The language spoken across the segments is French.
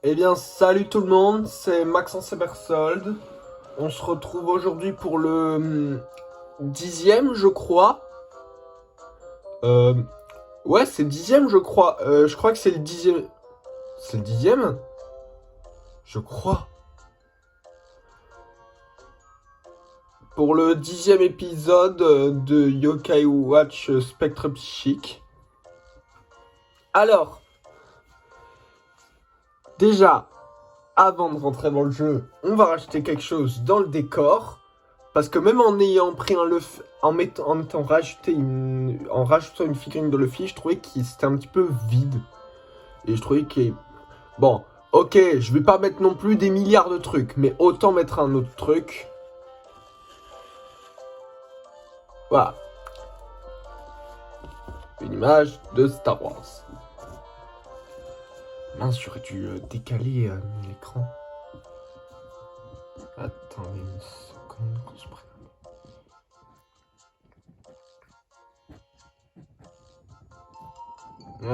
Eh bien, salut tout le monde, c'est Maxence Ebersold. On se retrouve aujourd'hui pour le 10e, je crois. Euh, ouais, c'est 10e, je crois. Je crois que c'est le 10e. C'est le 10e? Je crois. Pour le 10e épisode de Yokai Watch Spectre Psychique. Alors, déjà, avant de rentrer dans le jeu, on va rajouter quelque chose dans le décor. Parce que même en ayant pris un Luffy, en étant en rajoutant une figurine de Luffy, je trouvais que c'était un petit peu vide. Et je trouvais que... Bon, ok, je vais pas mettre non plus des milliards de trucs, mais autant mettre un autre truc. Voilà. Une image de Star Wars. Mince, j'aurais dû décaler l'écran. Attendez une seconde que je prenne.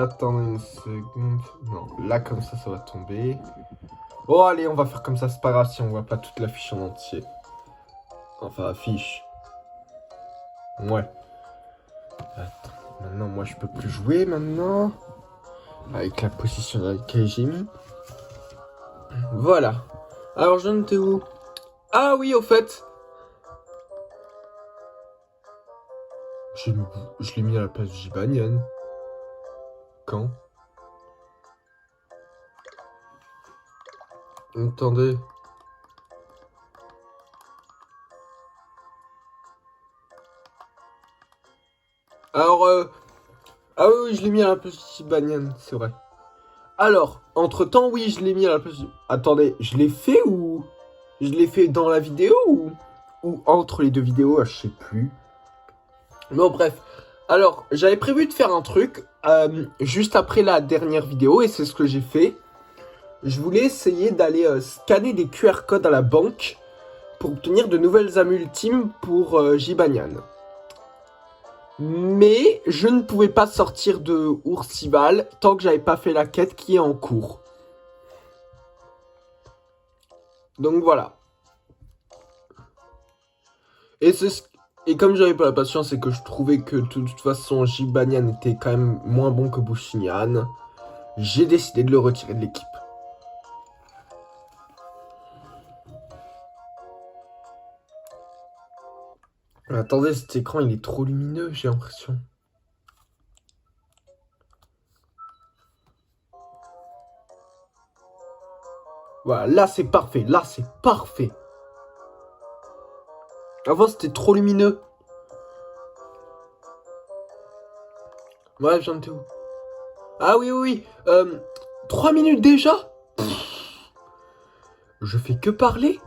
Attendez une seconde. Non, là comme ça va tomber. Oh allez, on va faire comme ça, c'est pas grave si on voit pas toute l'affiche en entier. Enfin, affiche. Ouais. Attends, maintenant moi je peux plus jouer maintenant. Avec la position dans laquelle j'ai mis. Voilà. Alors je ne t'ai où? Ah oui, au fait. Je l'ai mis à la place de Jibanyan. Quand? Attendez. Alors, ah oui, je l'ai mis à la place de Jibanyan, c'est vrai. Alors, entre-temps, oui, je l'ai mis à la place de... Attendez, je l'ai fait ou... Je l'ai fait dans la vidéo ou entre les deux vidéos, je sais plus. Bon, bref. Alors, j'avais prévu de faire un truc juste après la dernière vidéo et c'est ce que j'ai fait. Je voulais essayer d'aller scanner des QR codes à la banque pour obtenir de nouvelles âmes ultimes pour Jibanyan. Mais je ne pouvais pas sortir de Oursival tant que j'avais pas fait la quête qui est en cours. Donc voilà. Et comme j'avais pas la patience et que je trouvais que de toute façon Jibanyan était quand même moins bon que Bushinyan, j'ai décidé de le retirer de l'équipe. Attendez, cet écran il est trop lumineux, j'ai l'impression. Voilà, là c'est parfait, là c'est parfait. Avant c'était trop lumineux. Ouais, j'en étais où? Ah oui, oui, oui. 3 minutes déjà? Je fais que parler?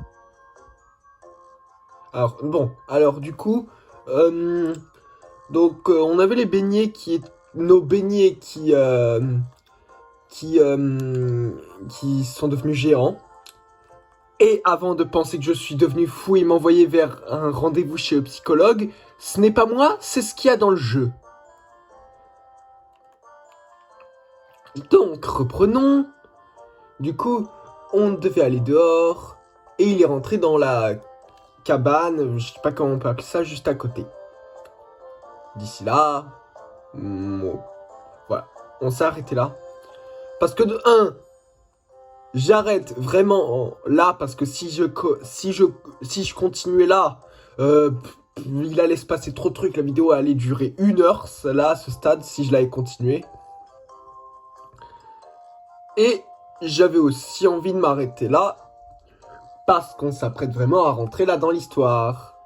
Alors, bon, alors du coup, on avait les beignets nos beignets qui sont devenus géants. Et avant de penser que je suis devenu fou et m'envoyer vers un rendez-vous chez le psychologue, ce n'est pas moi, c'est ce qu'il y a dans le jeu. Donc, reprenons. Du coup, on devait aller dehors. Et il est rentré dans la cabane, je sais pas comment on peut appeler ça, juste à côté. D'ici là, voilà, on s'est arrêté là. Parce que de 1, j'arrête vraiment là, parce que si je continuais là, il allait se passer trop de trucs, la vidéo allait durer 1 heure, là, à ce stade, si je l'avais continué. Et j'avais aussi envie de m'arrêter là, parce qu'on s'apprête vraiment à rentrer là dans l'histoire.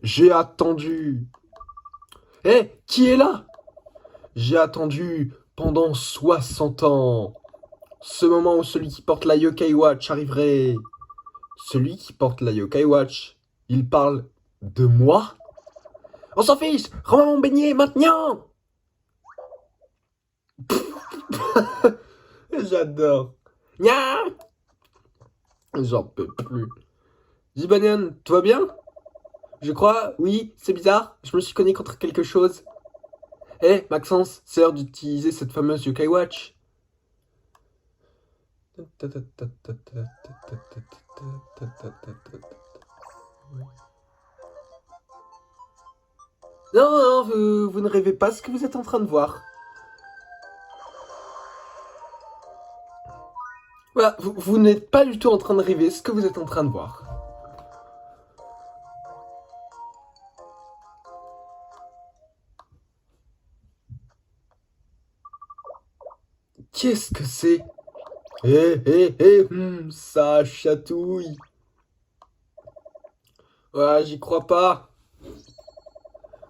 J'ai attendu. Qui est là? J'ai attendu pendant 60 ans. Ce moment où celui qui porte la Yokai Watch arriverait. Celui qui porte la Yokai Watch, il parle de moi? On s'en fiche! Rends-moi mon beignet maintenant! J'adore. Nya! J'en peux plus. Jibanyan, tout va bien? Je crois, oui, c'est bizarre. Je me suis cogné contre quelque chose. Hé, Maxence, c'est l'heure d'utiliser cette fameuse Yokai Watch. Non, non, vous ne rêvez pas ce que vous êtes en train de voir. Voilà, vous n'êtes pas du tout en train de rêver ce que vous êtes en train de voir. Qu'est-ce que c'est? Ça chatouille. Ouais, j'y crois pas.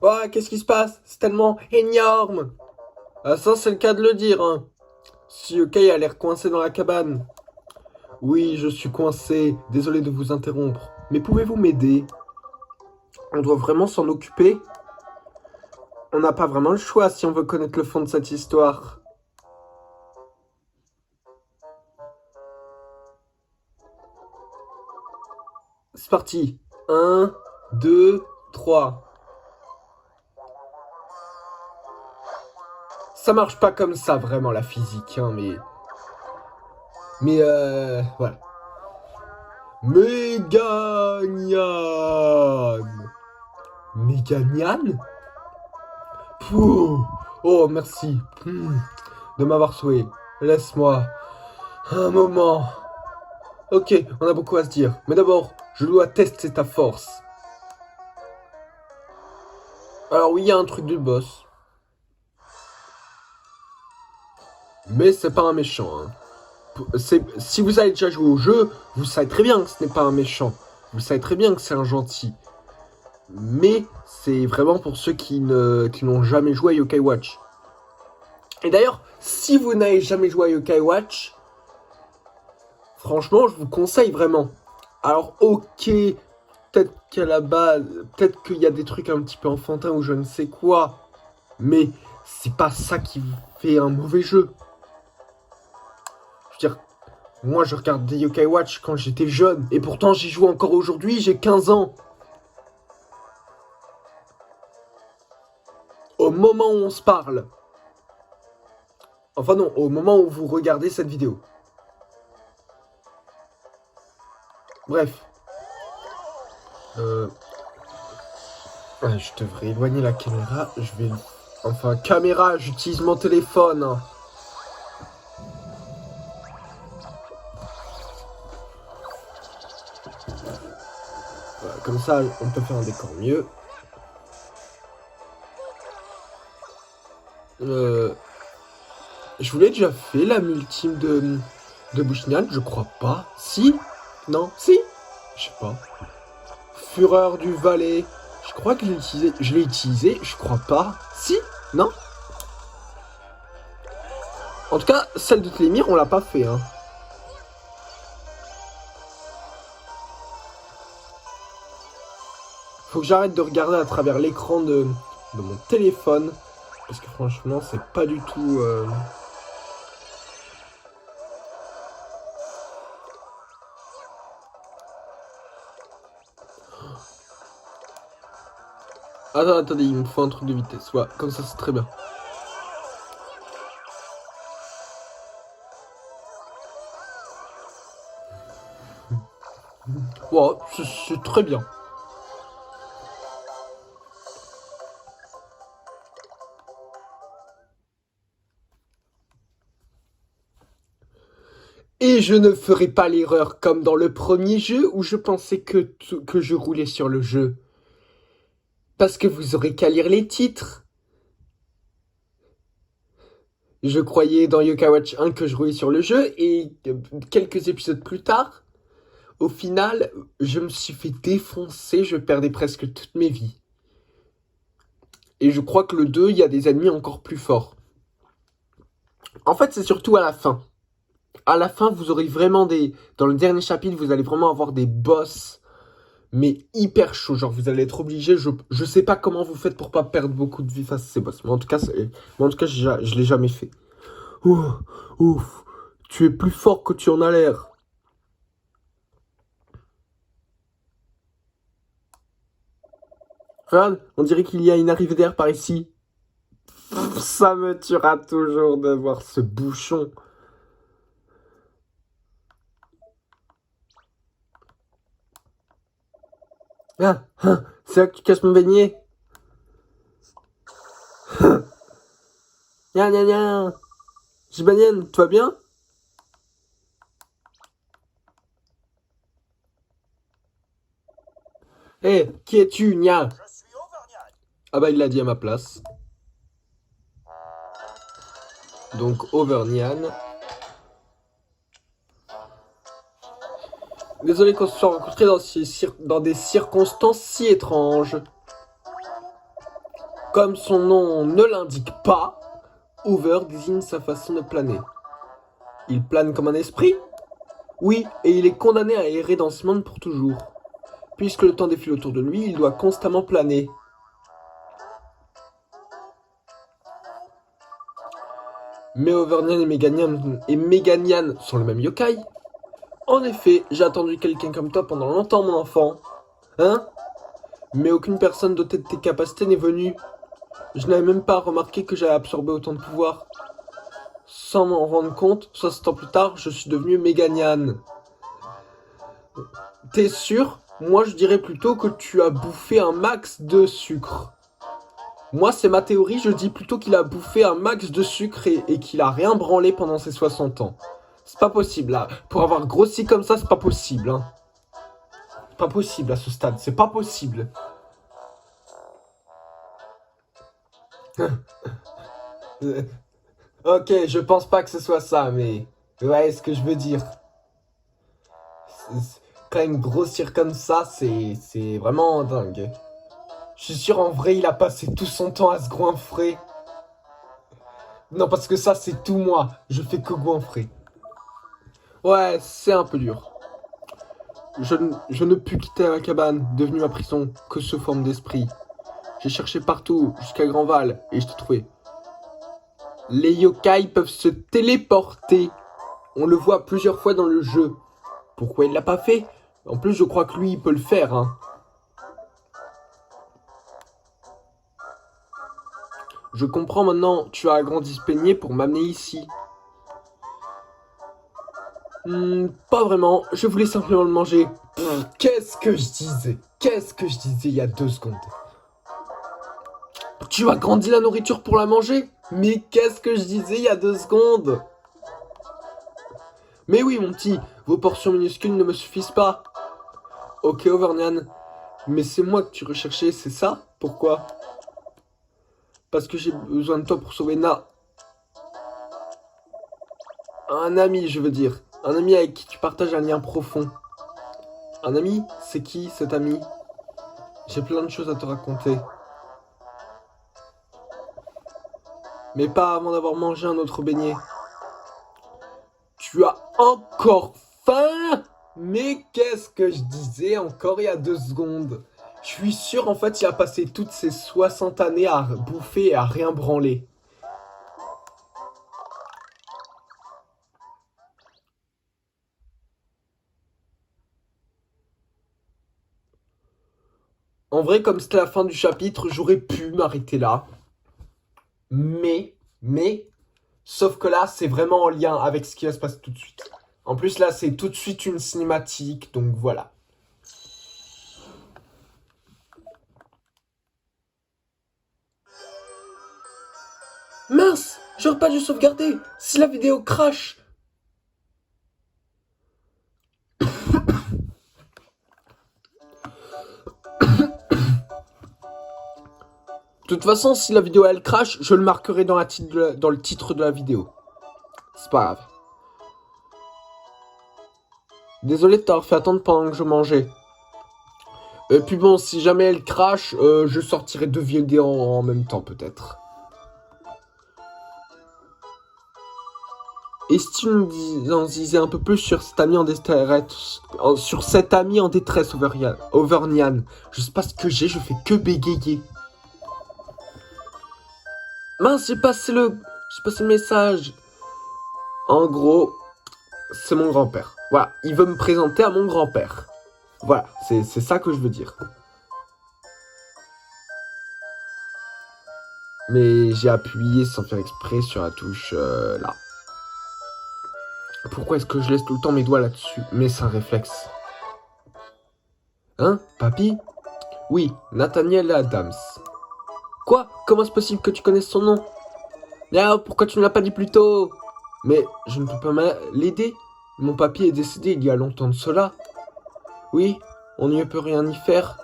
Ouais, qu'est-ce qui se passe? C'est tellement énorme. Ah, ça, c'est le cas de le dire, hein. Si Yokai a l'air coincé dans la cabane. Oui, je suis coincé. Désolé de vous interrompre. Mais pouvez-vous m'aider? On doit vraiment s'en occuper? On n'a pas vraiment le choix si on veut connaître le fond de cette histoire. C'est parti. 1, 2, 3. Ça marche pas comme ça, vraiment, la physique, hein, mais... voilà. Meganian. Meganian? Pouh. Oh, merci de m'avoir sauvé. Laisse-moi un moment. Ok, on a beaucoup à se dire. Mais d'abord, je dois tester ta force. Alors oui, il y a un truc du boss. Mais c'est pas un méchant. Hein. Si vous avez déjà joué au jeu, vous savez très bien que ce n'est pas un méchant. Vous savez très bien que c'est un gentil. Mais c'est vraiment pour ceux qui n'ont jamais joué à Yokai Watch. Et d'ailleurs, si vous n'avez jamais joué à Yokai Watch, franchement, je vous conseille vraiment. Alors, ok, peut-être qu'à la base, peut-être qu'il y a des trucs un petit peu enfantins ou je ne sais quoi, mais c'est pas ça qui fait un mauvais jeu. Je veux dire, moi je regarde des Yokai Watch quand j'étais jeune, et pourtant j'y joue encore aujourd'hui, j'ai 15 ans. Au moment où on se parle. Enfin non, au moment où vous regardez cette vidéo. Bref. Ouais, je devrais éloigner la caméra. Je vais... Enfin, caméra, j'utilise mon téléphone. Hein. Voilà, comme ça, on peut faire un décor mieux. Je vous l'ai déjà fait, la multime de Bushnell, je crois pas. Si? Non? Si? Je sais pas. Fureur du Valais. Je crois que je l'ai utilisé, je crois pas. Si? Non? En tout cas, celle de Télémir, on l'a pas fait, hein. Faut que j'arrête de regarder à travers l'écran de mon téléphone. Parce que franchement, c'est pas du tout... Attendez, il me faut un truc de vitesse. Ouais, comme ça, c'est très bien. Ouais, c'est très bien. Et je ne ferai pas l'erreur comme dans le premier jeu où je pensais que je roulais sur le jeu. Parce que vous aurez qu'à lire les titres. Je croyais dans Yokai Watch 1 que je roulais sur le jeu et quelques épisodes plus tard, au final, je me suis fait défoncer, je perdais presque toutes mes vies. Et je crois que le 2, il y a des ennemis encore plus forts. En fait, c'est surtout à la fin. À la fin, vous aurez vraiment des... Dans le dernier chapitre, vous allez vraiment avoir des boss, mais hyper chauds. Genre, vous allez être obligé... Je sais pas comment vous faites pour pas perdre beaucoup de vie face à ces boss. Mais en tout cas, je l'ai jamais fait. Ouf, tu es plus fort que tu en as l'air. Regarde, on dirait qu'il y a une arrivée d'air par ici. Ça me tuera toujours de voir ce bouchon. Ah, c'est là que tu casses mon beignet. Nya nya nya. Gibanienne, tu vas bien? Hé, qui es-tu, Nya? Je suis Auvergnat. Ah bah il l'a dit à ma place. Donc Auvergnat. Désolé qu'on se soit rencontrés dans des circonstances si étranges. Comme son nom ne l'indique pas, Over désigne sa façon de planer. Il plane comme un esprit? Oui, et il est condamné à errer dans ce monde pour toujours. Puisque le temps défile autour de lui, il doit constamment planer. Mais Auvergnat et Méganian sont le même yokai. En effet, j'ai attendu quelqu'un comme toi pendant longtemps, mon enfant. Hein? Mais aucune personne dotée de tes capacités n'est venue. Je n'avais même pas remarqué que j'avais absorbé autant de pouvoir. Sans m'en rendre compte, 60 ans plus tard, je suis devenu Méganian. T'es sûr? Moi, je dirais plutôt que tu as bouffé un max de sucre. Moi, c'est ma théorie, je dis plutôt qu'il a bouffé un max de sucre et qu'il a rien branlé pendant ses 60 ans. C'est pas possible, là. Pour avoir grossi comme ça, c'est pas possible, hein. C'est pas possible à ce stade, c'est pas possible. Ok, je pense pas que ce soit ça, mais... Ouais, ce que je veux dire. Quand même grossir comme ça, c'est vraiment dingue. Je suis sûr, en vrai, il a passé tout son temps à se goinfrer. Non, parce que ça, c'est tout moi. Je fais que goinfrer. Ouais, c'est un peu dur. Je ne pus quitter la cabane, devenue ma prison, que sous forme d'esprit. J'ai cherché partout, jusqu'à Grandval, et je t'ai trouvé. Les yokai peuvent se téléporter. On le voit plusieurs fois dans le jeu. Pourquoi il l'a pas fait? En plus, je crois que lui, il peut le faire, hein. Je comprends maintenant, tu as agrandi ce peignet pour m'amener ici. Pas vraiment, je voulais simplement le manger. Qu'est-ce que je disais? Qu'est-ce que je disais il y a 2 secondes? Tu as grandi la nourriture pour la manger? Mais qu'est-ce que je disais il y a 2 secondes? Mais oui, mon petit, vos portions minuscules ne me suffisent pas. Ok, Auvergnat, mais c'est moi que tu recherchais, c'est ça? Pourquoi? Parce que j'ai besoin de toi pour sauver Na. Un ami, je veux dire. Un ami avec qui tu partages un lien profond. Un ami? C'est qui cet ami? J'ai plein de choses à te raconter. Mais pas avant d'avoir mangé un autre beignet. Tu as encore faim? Mais qu'est-ce que je disais encore il y a 2 secondes? Je suis sûr, en fait, il a passé toutes ces 60 années à bouffer et à rien branler. En vrai, comme c'était la fin du chapitre, j'aurais pu m'arrêter là. Mais, sauf que là, c'est vraiment en lien avec ce qui va se passer tout de suite. En plus, là, c'est tout de suite une cinématique, donc voilà. Mince, j'aurais pas dû sauvegarder. Si la vidéo crash. De toute façon, si la vidéo elle crash, je le marquerai dans le titre de la vidéo. C'est pas grave. Désolé de t'avoir fait attendre pendant que je mangeais. Et puis bon, si jamais elle crash, je sortirai 2 vidéos en même temps peut-être. Et si tu nous en disais un peu plus sur cet ami en détresse, Auvergnat, je sais pas ce que j'ai, je fais que bégayer. Mince, j'ai passé le message. En gros, c'est mon grand-père. Voilà, il veut me présenter à mon grand-père. Voilà, c'est ça que je veux dire. Mais j'ai appuyé sans faire exprès sur la touche là. Pourquoi est-ce que je laisse tout le temps mes doigts là-dessus? Mais c'est un réflexe. Hein, papy? Oui, Nathaniel Adams. Quoi? Comment c'est possible que tu connaisses son nom? Ah, pourquoi tu ne l'as pas dit plus tôt? Mais je ne peux pas l'aider. Mon papy est décédé il y a longtemps de cela. Oui, on n'y peut rien y faire.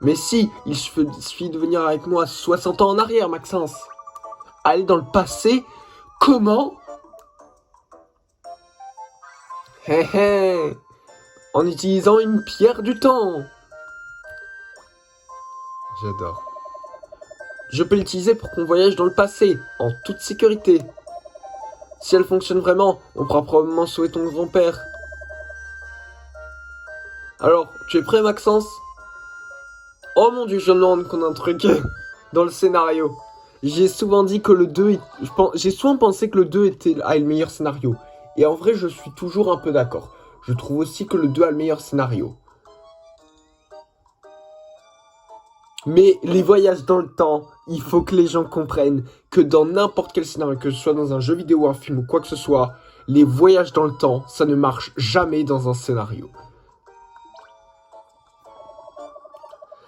Mais si, il suffit de venir avec moi 60 ans en arrière, Maxence. Aller dans le passé? Comment? Hé hé! En utilisant une pierre du temps. J'adore. Je peux l'utiliser pour qu'on voyage dans le passé, en toute sécurité. Si elle fonctionne vraiment, on pourra probablement sauver ton grand-père. Alors, tu es prêt, Maxence? Oh mon dieu, je me demande qu'on a un truc dans le scénario. J'ai souvent dit que le 2... J'ai souvent pensé que le 2 a le meilleur scénario. Et en vrai, je suis toujours un peu d'accord. Je trouve aussi que le 2 a le meilleur scénario. Mais les voyages dans le temps, il faut que les gens comprennent que dans n'importe quel scénario, que ce soit dans un jeu vidéo, un film ou quoi que ce soit, les voyages dans le temps, ça ne marche jamais dans un scénario.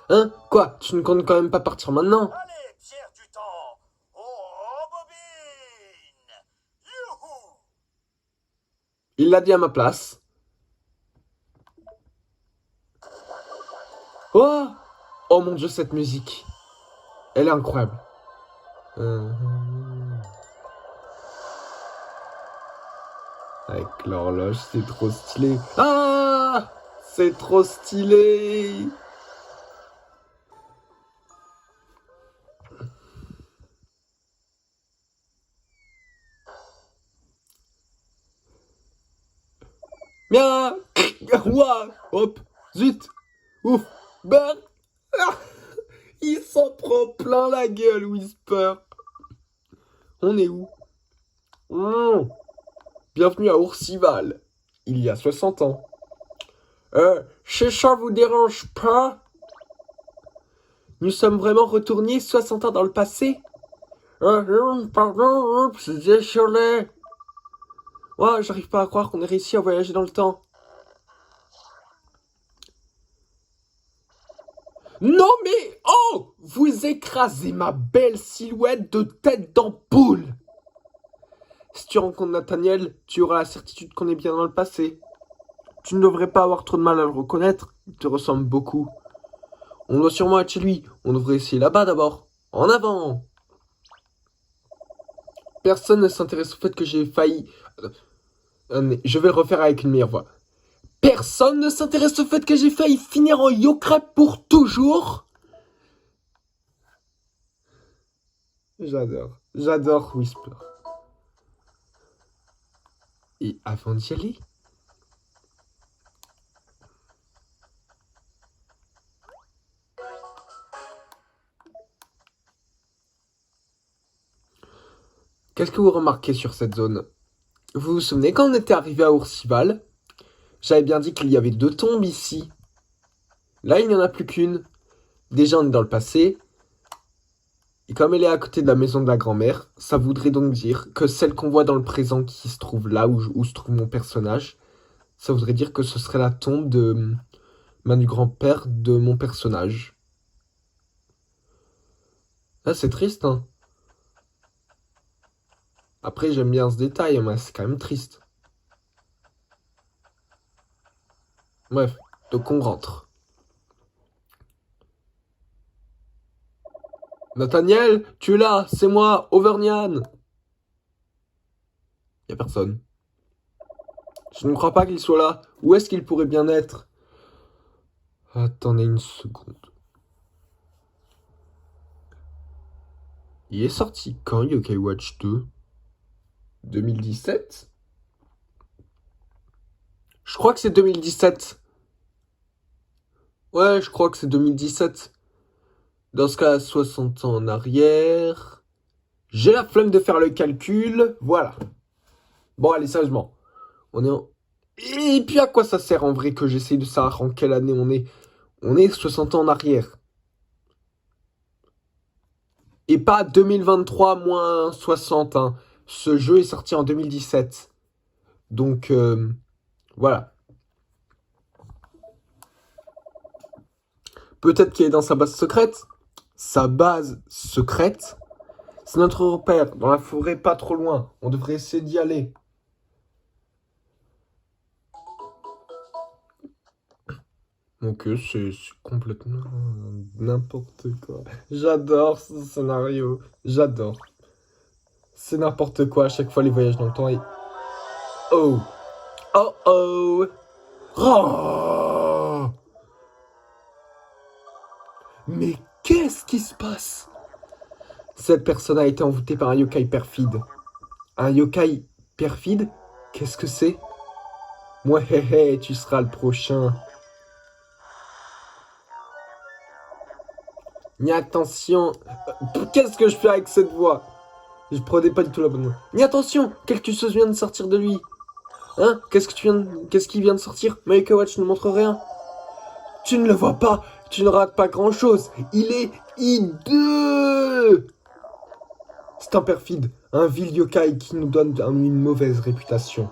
Hein? Quoi? Tu ne comptes quand même pas partir maintenant? Allez, pierre du temps, oh bobine! Youhou! Il l'a dit à ma place. Oh! Oh mon dieu, cette musique. Elle est incroyable. Avec l'horloge, c'est trop stylé. Ah! C'est trop stylé! Bien! Ouah! Hop! Zut! Ouf! Ben! Ah, il s'en prend plein la gueule, Whisper! On est où? Bienvenue à Oursival, il y a 60 ans. Si ça vous dérange pas? Nous sommes vraiment retournés 60 ans dans le passé? Pardon, désolé. Ouais, j'arrive pas à croire qu'on ait réussi à voyager dans le temps. Non mais, oh! Vous écrasez ma belle silhouette de tête d'ampoule! Si tu rencontres Nathaniel, tu auras la certitude qu'on est bien dans le passé. Tu ne devrais pas avoir trop de mal à le reconnaître, il te ressemble beaucoup. On doit sûrement être chez lui, on devrait essayer là-bas d'abord. En avant! Personne ne s'intéresse au fait que j'ai failli... Je vais le refaire avec une meilleure voix. Personne ne s'intéresse au fait que j'ai failli finir en yo-crêpe pour toujours. J'adore Whisper. Et avant d'y aller... Qu'est-ce que vous remarquez sur cette zone? Vous vous souvenez quand on était arrivé à Oursival? J'avais bien dit qu'il y avait 2 tombes ici. Là, il n'y en a plus qu'une. Déjà, on est dans le passé. Et comme elle est à côté de la maison de la grand-mère, ça voudrait donc dire que celle qu'on voit dans le présent qui se trouve là où se trouve mon personnage, ça voudrait dire que ce serait la tombe de du grand-père de mon personnage. Ah, c'est triste, hein. Après, j'aime bien ce détail, mais c'est quand même triste. Bref, donc on rentre. Nathaniel, tu es là, c'est moi, Auvergnat. Y a personne. Je ne crois pas qu'il soit là. Où est-ce qu'il pourrait bien être? Attendez une seconde. Il est sorti quand, Yokai Watch 2? 2017? Je crois que c'est 2017. Ouais, je crois que c'est 2017. Dans ce cas, 60 ans en arrière. J'ai la flemme de faire le calcul. Voilà. Bon, allez, sérieusement. On est en... Et puis à quoi ça sert en vrai que j'essaye de savoir en quelle année on est? On est 60 ans en arrière. Et pas 2023 moins 60. Hein. Ce jeu est sorti en 2017. Donc, voilà. Peut-être qu'il est dans sa base secrète. Sa base secrète, c'est notre repère, dans la forêt pas trop loin. On devrait essayer d'y aller. Donc c'est complètement n'importe quoi. J'adore ce scénario. J'adore. C'est n'importe quoi à chaque fois les voyages dans le temps et... Oh. Oh oh. Oh. Mais qu'est-ce qui se passe? Cette personne a été envoûtée par un yokai perfide. Un yokai perfide? Qu'est-ce que c'est? Moi, hé hé, tu seras le prochain. Ni attention. Qu'est-ce que je fais avec cette voix? Je prenais pas du tout la bonne voix. Ni attention, quelque chose vient de sortir de lui. Hein? Qu'est-ce qui vient de sortir? Maika Watch ne montre rien. Tu ne le vois pas. Tu ne rates pas grand-chose. Il est hideux. C'est un perfide. Un vil yokai qui nous donne une mauvaise réputation.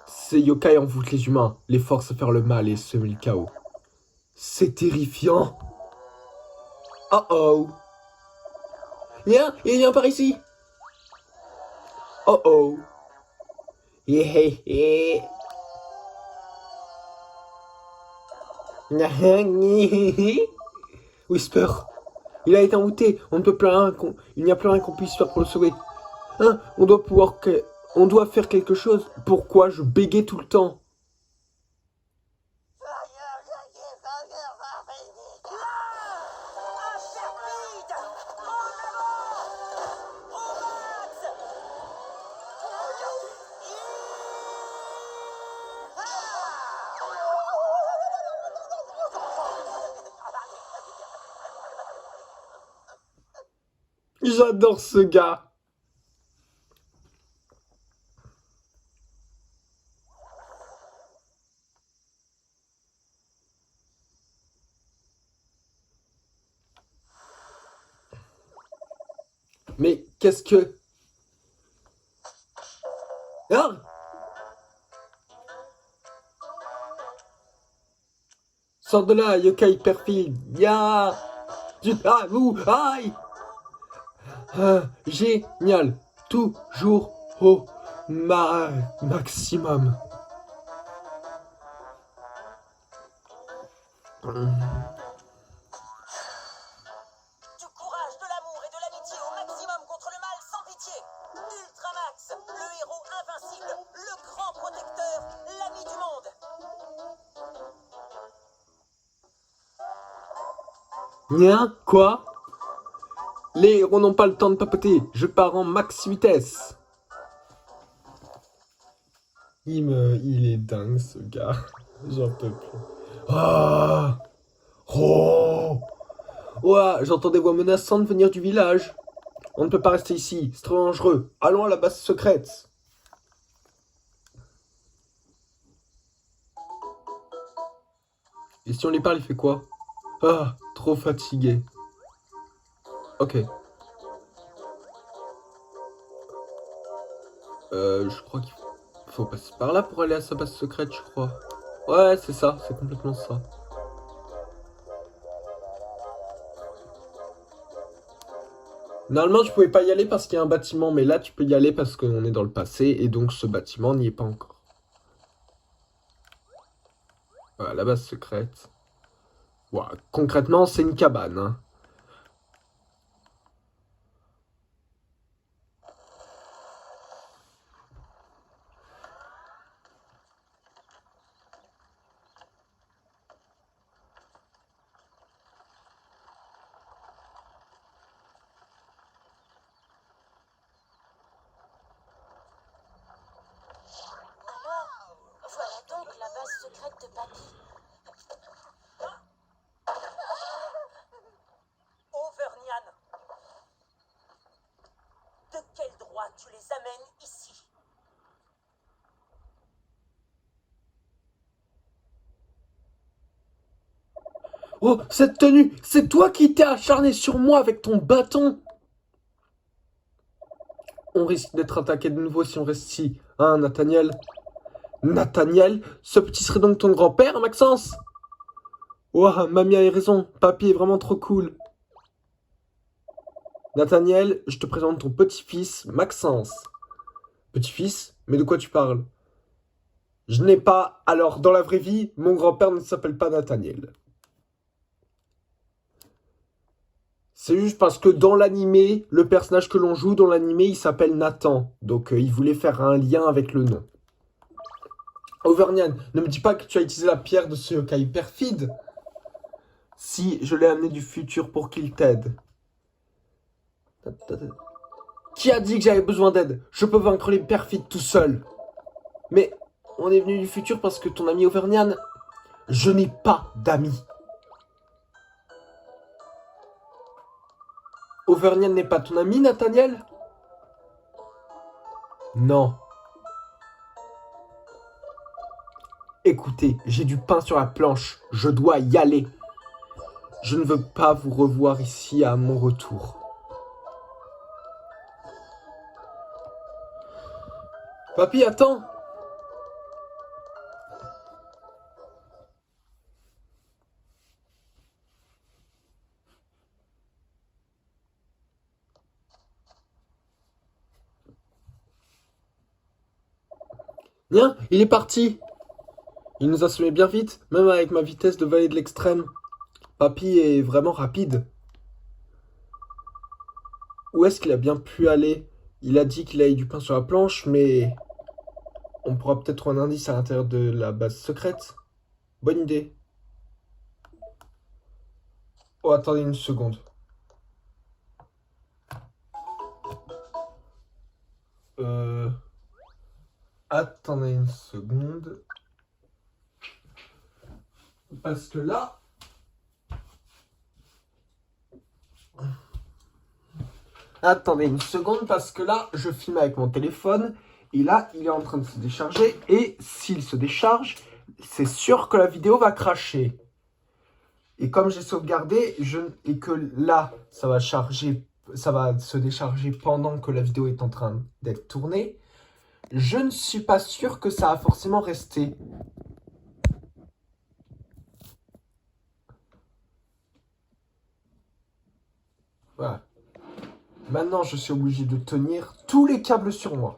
Ces yokai envoûtent les humains, les forcent à faire le mal et semer le chaos. C'est terrifiant. Oh oh. Il vient par ici. Oh oh. Yeah, yeah. Whisper, il a été envoûté. Il n'y a plus rien qu'on puisse faire pour le sauver. Hein, on doit faire quelque chose. Pourquoi je bégais tout le temps? J'adore ce gars. Mais qu'est-ce que... Hein? Sors de là, yokai perfide. Ya! Aïe! Génial. Toujours au maximum. Du courage, de l'amour et de l'amitié au maximum contre le mal sans pitié. Ultramax, le héros invincible, le grand protecteur, l'ami du monde. Nia, quoi? Les héros n'ont pas le temps de papoter. Je pars en max vitesse. Il est dingue ce gars. J'en peux plus. Ah! Oh! Ouah, j'entends des voix menaçantes venir du village. On ne peut pas rester ici, c'est trop dangereux. Allons à la base secrète. Et si on lui parle, il fait quoi? Ah, trop fatigué. Ok. Je crois qu'il faut passer par là pour aller à sa base secrète, je crois. Ouais, c'est ça, c'est complètement ça. Normalement, tu pouvais pas y aller parce qu'il y a un bâtiment, mais là, tu peux y aller parce qu'on est dans le passé, et donc ce bâtiment n'y est pas encore. Voilà, la base secrète. Voilà, concrètement, c'est une cabane, hein. Voilà donc la base secrète de Papy. Auvergnat, de quel droit tu les amènes ici? Oh, cette tenue, c'est toi qui t'es acharné sur moi avec ton bâton. On risque d'être attaqué de nouveau si on reste ici, hein, Nathaniel? Nathaniel, ce petit serait donc ton grand-père, Maxence? Ouah, mamie a raison, papy est vraiment trop cool. Nathaniel, je te présente ton petit-fils, Maxence. Petit-fils? Mais de quoi tu parles? Je n'ai pas... Alors, dans la vraie vie, mon grand-père ne s'appelle pas Nathaniel. C'est juste parce que dans l'animé, le personnage que l'on joue dans l'animé, il s'appelle Nathan. Donc, il voulait faire un lien avec le nom. Auvergnat, ne me dis pas que tu as utilisé la pierre de ce yokai perfide. Si, je l'ai amené du futur pour qu'il t'aide. Qui a dit que j'avais besoin d'aide? Je peux vaincre les perfides tout seul. Mais on est venu du futur parce que ton ami Auvergnat... Je n'ai pas d'amis. Auvergnat n'est pas ton ami, Nathaniel? Non. Écoutez, j'ai du pain sur la planche. Je dois y aller. Je ne veux pas vous revoir ici à mon retour. Papy, attends. Viens, il est parti. Il nous a semé bien vite, même avec ma vitesse de vallée de l'extrême. Papy est vraiment rapide. Où est-ce qu'il a bien pu aller? Il a dit qu'il a eu du pain sur la planche, mais... On pourra peut-être trouver un indice à l'intérieur de la base secrète. Bonne idée. Oh, attendez une seconde. Attendez une seconde. Parce que là... Attendez une seconde, parce que là, je filme avec mon téléphone. Et là, il est en train de se décharger. Et s'il se décharge, c'est sûr que la vidéo va cracher. Et comme j'ai sauvegardé, et que là, ça va se décharger pendant que la vidéo est en train d'être tournée, je ne suis pas sûr que ça va forcément rester. Voilà. Maintenant, je suis obligé de tenir tous les câbles sur moi.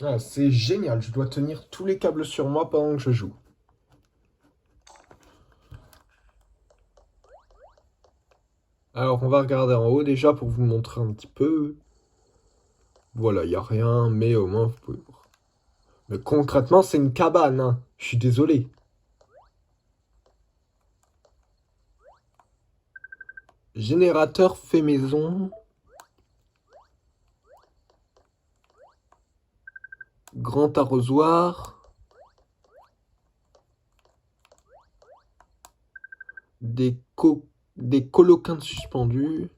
Ah, c'est génial, je dois tenir tous les câbles sur moi pendant que je joue. Alors, on va regarder en haut déjà pour vous montrer un petit peu. Voilà, il n'y a rien, mais au moins vous pouvez voir. Mais concrètement, c'est une cabane, hein. Je suis désolé. Générateur fait maison. Grand arrosoir. Des coloquins suspendus.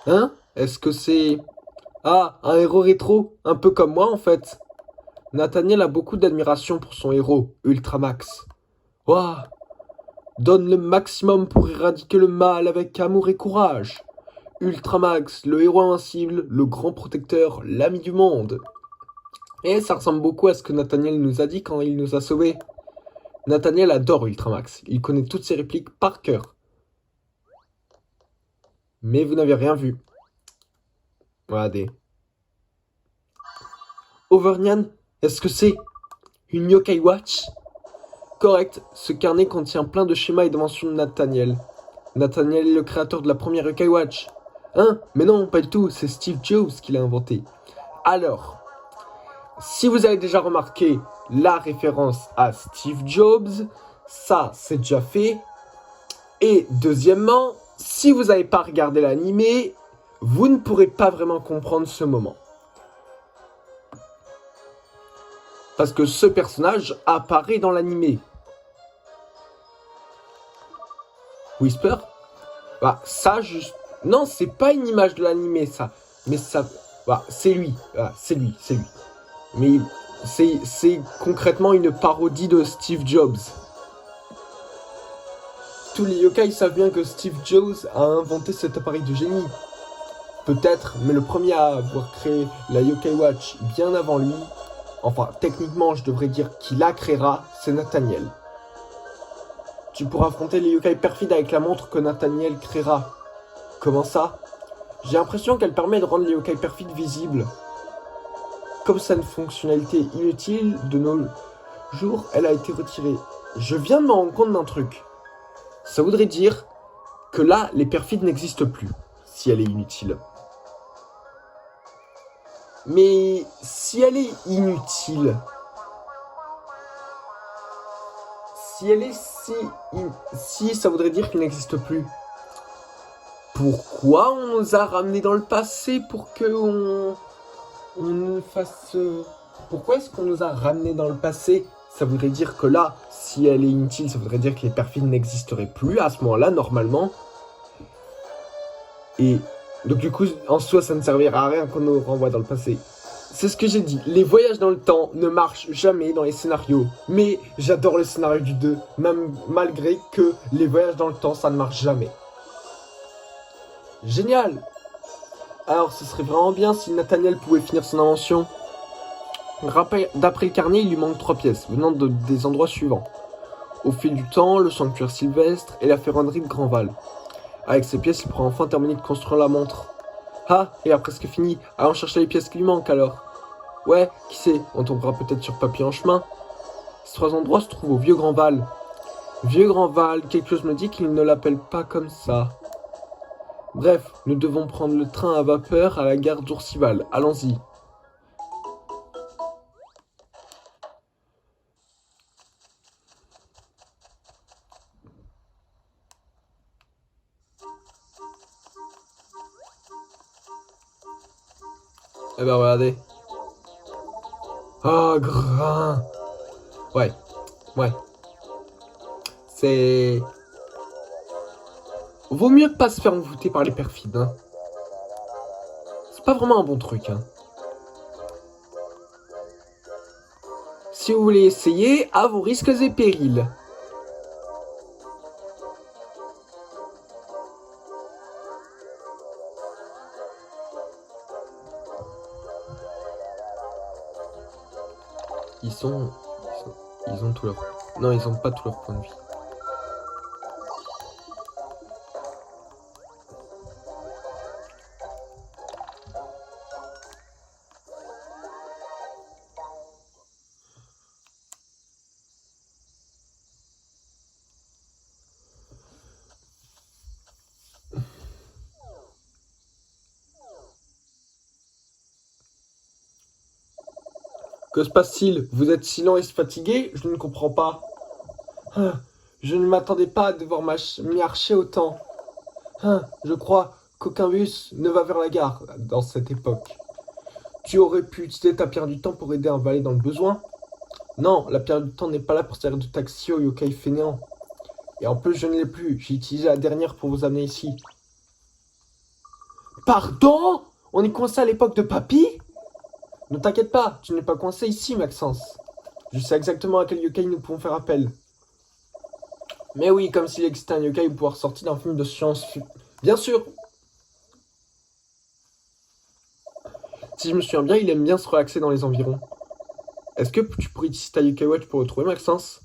Hein? Est-ce que c'est... Ah, un héros rétro, un peu comme moi en fait. Nathaniel a beaucoup d'admiration pour son héros, Ultramax. Waouh! Donne le maximum pour éradiquer le mal avec amour et courage. Ultramax, le héros invincible, le grand protecteur, l'ami du monde. Et ça ressemble beaucoup à ce que Nathaniel nous a dit quand il nous a sauvés. Nathaniel adore Ultramax, il connaît toutes ses répliques par cœur. Mais vous n'avez rien vu. Regardez. Auvergnat, est-ce que c'est une Yokai Watch? Correct, ce carnet contient plein de schémas et d'inventions de Nathaniel. Nathaniel est le créateur de la première Yokai Watch. Hein? Mais non, pas du tout, c'est Steve Jobs qui l'a inventé. Alors, si vous avez déjà remarqué la référence à Steve Jobs, ça c'est déjà fait. Et deuxièmement, si vous n'avez pas regardé l'animé, vous ne pourrez pas vraiment comprendre ce moment. Parce que ce personnage apparaît dans l'animé. Whisper? Bah, ça, juste... Non, c'est pas une image de l'animé, ça. Mais ça... Bah, c'est lui. Voilà, c'est lui, c'est lui. Mais c'est concrètement une parodie de Steve Jobs. Tous les yokai savent bien que Steve Jobs a inventé cet appareil de génie. Peut-être, mais le premier à avoir créé la Yokai Watch bien avant lui, enfin techniquement je devrais dire qui la créera, c'est Nathaniel. Tu pourras affronter les yokai perfides avec la montre que Nathaniel créera. Comment ça? J'ai l'impression qu'elle permet de rendre les yokai perfides visibles. Comme c'est une fonctionnalité inutile de nos jours, elle a été retirée. Je viens de me rendre compte d'un truc. Ça voudrait dire que là, les perfides n'existent plus, si elle est inutile. Mais si elle est inutile, si elle est si ça voudrait dire qu'elle n'existe plus, pourquoi on nous a ramenés dans le passé pour que on fasse... Pourquoi est-ce qu'on nous a ramenés dans le passé? Ça voudrait dire que là, si elle est inutile, ça voudrait dire que les perfides n'existeraient plus à ce moment-là, normalement. Et donc du coup, en soi, ça ne servira à rien qu'on nous renvoie dans le passé. C'est ce que j'ai dit, les voyages dans le temps ne marchent jamais dans les scénarios. Mais j'adore le scénario du 2, même malgré que les voyages dans le temps, ça ne marche jamais. Génial! Alors, ce serait vraiment bien si Nathaniel pouvait finir son invention. D'après le carnet, il lui manque 3 pièces, venant des endroits suivants. Au fil du temps, le sanctuaire sylvestre et la ferronnerie de Grandval. Avec ces pièces, il pourra enfin terminer de construire la montre. Ah, il a presque fini. Allons chercher les pièces qui lui manquent alors. Ouais, qui sait, on tombera peut-être sur papier en chemin. Ces 3 endroits se trouvent au Vieux Grandval. Vieux Grandval, quelque chose me dit qu'il ne l'appelle pas comme ça. Bref, nous devons prendre le train à vapeur à la gare d'Ourcival. Allons-y. Eh ben regardez. Oh, grain. Ouais. C'est... Vaut mieux pas se faire envoûter par les perfides, hein. C'est pas vraiment un bon truc, hein. Si vous voulez essayer, à vos risques et périls. Ils ont tout leur... Non, ils ont pas tout leur point de vie. Que se passe-t-il? Vous êtes si lent et fatigué? Je ne comprends pas. Je ne m'attendais pas à devoir marcher autant. Je crois qu'aucun bus ne va vers la gare dans cette époque. Tu aurais pu utiliser ta pierre du temps pour aider un valet dans le besoin? Non, la pierre du temps n'est pas là pour servir de taxi au yokai fainéant. Et en plus, je ne l'ai plus. J'ai utilisé la dernière pour vous amener ici. Pardon? On est coincé à l'époque de Papy? Ne t'inquiète pas, tu n'es pas coincé ici, Maxence. Je sais exactement à quel yokai nous pouvons faire appel. Mais oui, comme s'il existait un yokai pour pouvoir sortir d'un film de science-fiction. Bien sûr. Si je me souviens bien, il aime bien se relaxer dans les environs. Est-ce que tu pourrais utiliser ta Yokai Watch pour retrouver Maxence?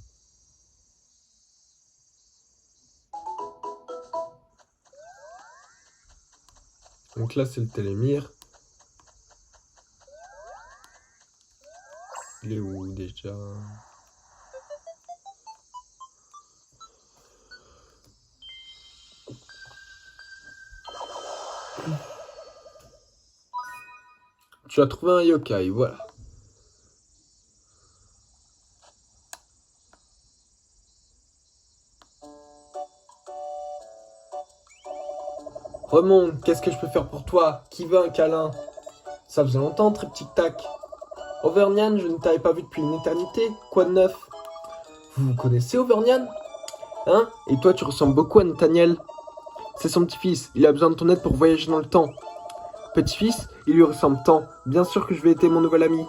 Donc là, c'est le télémire. Il est où déjà? Tu as trouvé un yokai, voilà. Remonte, qu'est-ce que je peux faire pour toi? Qui veut un câlin? Ça faisait longtemps, très tic-tac. Auvergnane, je ne t'avais pas vu depuis une éternité. Quoi de neuf? Vous connaissez Auvergnane? Hein? Et toi, tu ressembles beaucoup à Nathaniel. C'est son petit-fils, il a besoin de ton aide pour voyager dans le temps. Petit-fils, il lui ressemble tant. Bien sûr que je vais aider mon nouvel ami.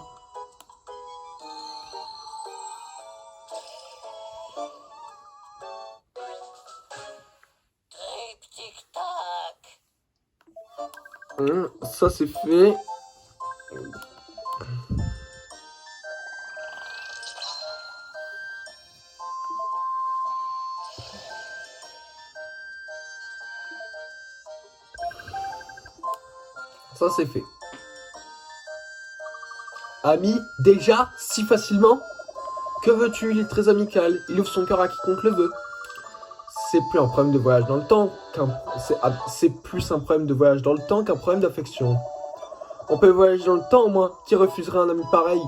Tic-tac. Ça c'est fait. Ça c'est fait. Ami, déjà, si facilement? Que veux-tu? Il est très amical. Il ouvre son cœur à quiconque le veut. C'est plus un problème de voyage dans le temps c'est plus un problème de voyage dans le temps qu'un problème d'affection. On peut voyager dans le temps au moins. Qui refuserait un ami pareil?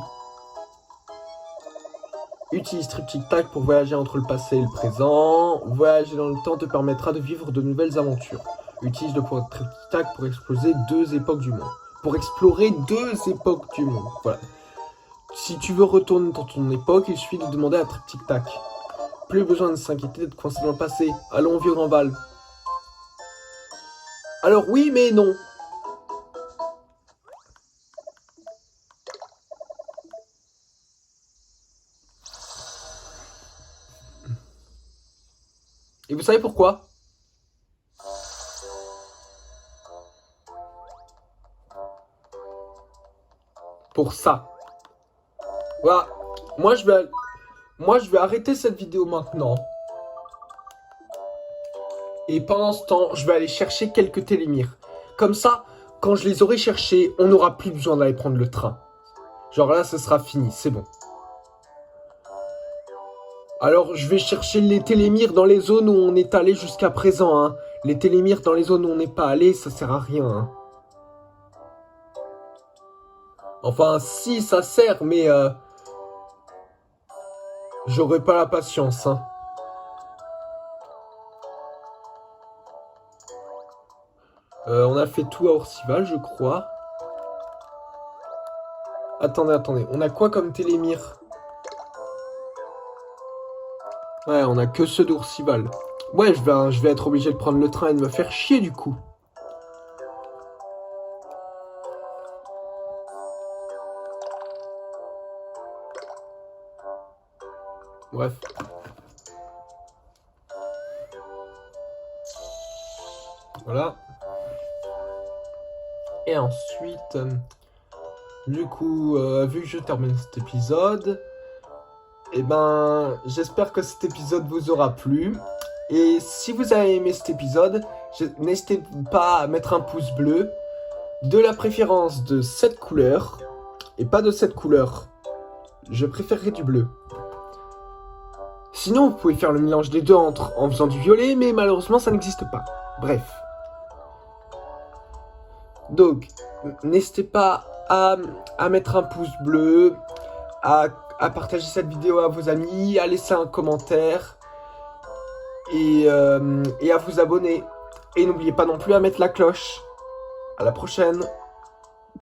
Utilise Triptyque Tac pour voyager entre le passé et le présent. Voyager dans le temps te permettra de vivre de nouvelles aventures. Utilise le pouvoir de Triptyque Tac pour explorer deux époques du monde. Voilà. Si tu veux retourner dans ton époque, il suffit de demander à Triptyque Tac. Plus besoin de s'inquiéter d'être coincé dans le passé. Allons, vieux Granval. Alors oui, mais non. Et vous savez pourquoi? Pour ça. Voilà. Moi, je vais arrêter cette vidéo maintenant. Et pendant ce temps, je vais aller chercher quelques télémires. Comme ça, quand je les aurai cherchés, on n'aura plus besoin d'aller prendre le train. Genre là, ce sera fini, c'est bon. Alors, je vais chercher les télémires dans les zones où on est allé jusqu'à présent. Hein. Les télémires dans les zones où on n'est pas allé, ça sert à rien. Hein. Enfin, si, ça sert, mais... j'aurai pas la patience. Hein. On a fait tout à Orcival, je crois. Attendez. On a quoi comme télémire? Ouais, on a que ceux d'Ourcival. Ouais, je vais être obligé de prendre le train et de me faire chier du coup. Bref. Voilà. Et ensuite, du coup, vu que je termine cet épisode, et ben, j'espère que cet épisode vous aura plu. Et si vous avez aimé cet épisode, n'hésitez pas à mettre un pouce bleu, de la préférence de cette couleur, et pas de cette couleur. Je préférerais du bleu. Sinon, vous pouvez faire le mélange des deux en faisant du violet, mais malheureusement, ça n'existe pas. Bref. Donc, n'hésitez pas à mettre un pouce bleu, à partager cette vidéo à vos amis, à laisser un commentaire et à vous abonner. Et n'oubliez pas non plus à mettre la cloche. À la prochaine.